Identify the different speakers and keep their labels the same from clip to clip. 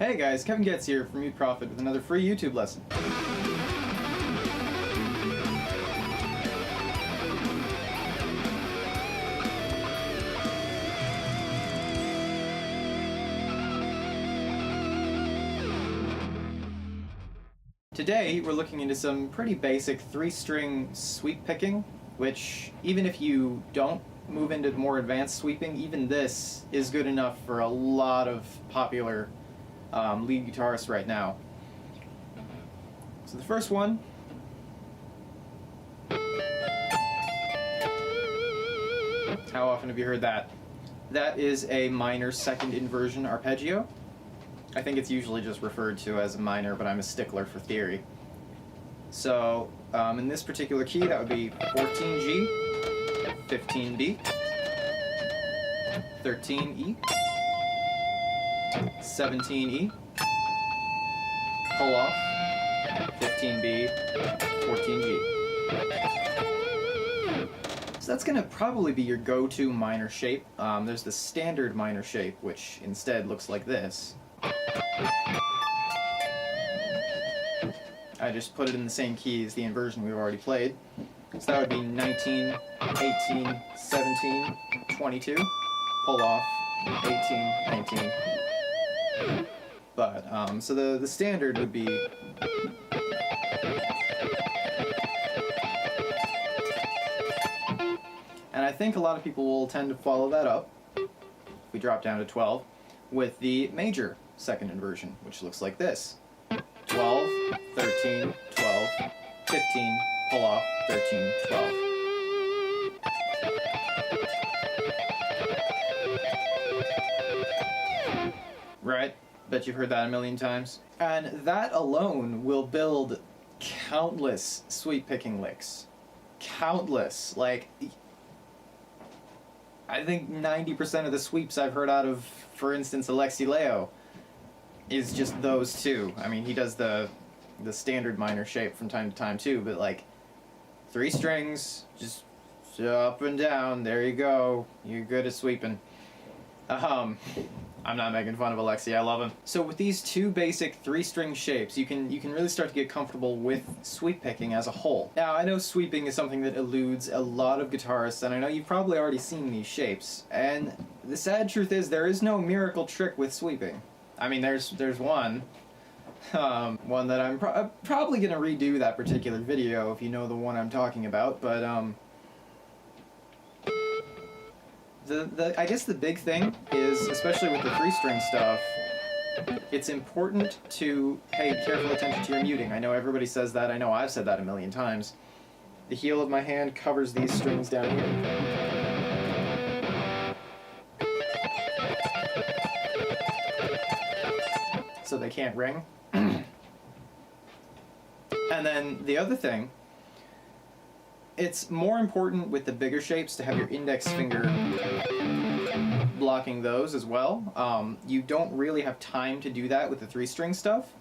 Speaker 1: Hey guys, Kevin Goetz here from Mute Profit with another free YouTube lesson. Today we're looking into some pretty basic three-string sweep picking, which even if you don't move into more advanced sweeping, even this is good enough for a lot of popular lead guitarists right now. So the first one, how often have you heard that? That is a minor second inversion arpeggio. I think it's usually just referred to as a minor, but I'm a stickler for theory. So in this particular key, that would be 14G, 15B, 13E, 17E, pull off, 15B, 14G. So that's going to probably be your go-to minor shape. There's the standard minor shape, which instead looks like this. I just put it in the same key as the inversion we've already played. So that would be 19, 18, 17, 22, pull off, 18, 19. But, so the standard would be... And I think a lot of people will tend to follow that up, if we drop down to 12, with the major second inversion, which looks like this. 12, 13, 12, 15, pull off, 13, 12. Right? Bet you've heard that a million times. And that alone will build countless sweep picking licks. Countless. Like, I think 90% of the sweeps I've heard out of, for instance, Alexi Laiho is just those two. I mean, he does the standard minor shape from time to time too, but like 3 strings, just up and down, there you go. You're good at sweeping. I'm not making fun of Alexi, I love him. So with these two basic 3-string shapes, you can really start to get comfortable with sweep picking as a whole. Now, I know sweeping is something that eludes a lot of guitarists, and I know you've probably already seen these shapes. And the sad truth is there is no miracle trick with sweeping. I mean, there's one. One that I'm probably going to redo that particular video if you know the one I'm talking about, but I guess the big thing is, especially with the 3-string stuff, it's important to pay careful attention to your muting. I know everybody says that, I know I've said that a million times. The heel of my hand covers these strings down here. So they can't ring. And then the other thing, it's more important with the bigger shapes to have your index finger blocking those as well. You don't really have time to do that with the 3-string stuff.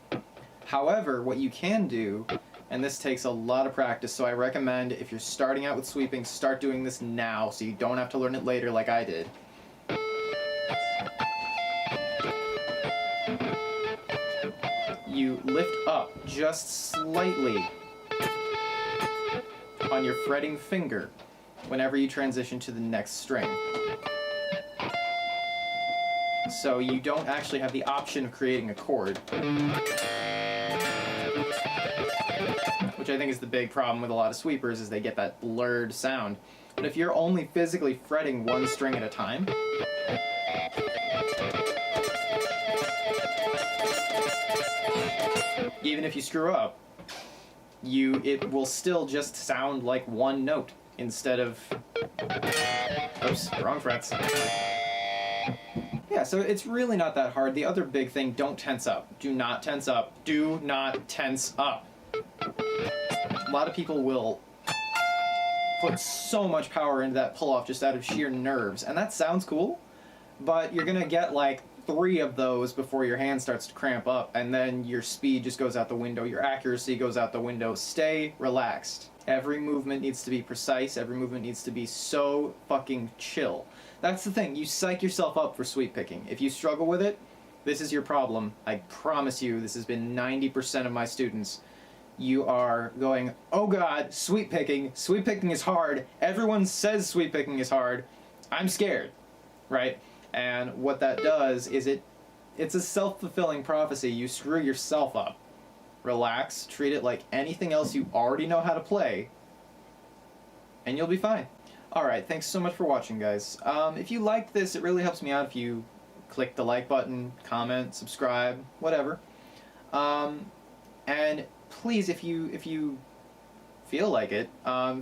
Speaker 1: However, what you can do, and this takes a lot of practice, so I recommend if you're starting out with sweeping, start doing this now so you don't have to learn it later like I did. You lift up just slightly on your fretting finger whenever you transition to the next string. So you don't actually have the option of creating a chord. Which I think is the big problem with a lot of sweepers, is they get that blurred sound. But if you're only physically fretting one string at a time, even if you screw up, it will still just sound like one note instead of... Oops, wrong frets. Yeah, so it's really not that hard. The other big thing, don't tense up. Do not tense up. Do not tense up. A lot of people will put so much power into that pull-off just out of sheer nerves, and that sounds cool, but you're gonna get like 3 of those before your hand starts to cramp up, and then your speed just goes out the window, your accuracy goes out the window. Stay relaxed. Every movement needs to be precise, every movement needs to be so fucking chill. That's the thing, you psych yourself up for sweep picking. If you struggle with it, this is your problem. I promise you, this has been 90% of my students. You are going, oh god, sweep picking is hard, everyone says sweep picking is hard, I'm scared, right? And what that does is it's a self-fulfilling prophecy. You screw yourself up. Relax, treat it like anything else you already know how to play, and you'll be fine. Alright, thanks so much for watching, guys. If you liked this, it really helps me out if you click the like button, comment, subscribe, whatever. And please, if you feel like it,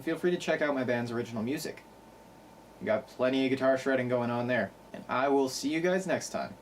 Speaker 1: feel free to check out my band's original music. We got plenty of guitar shredding going on there. And I will see you guys next time.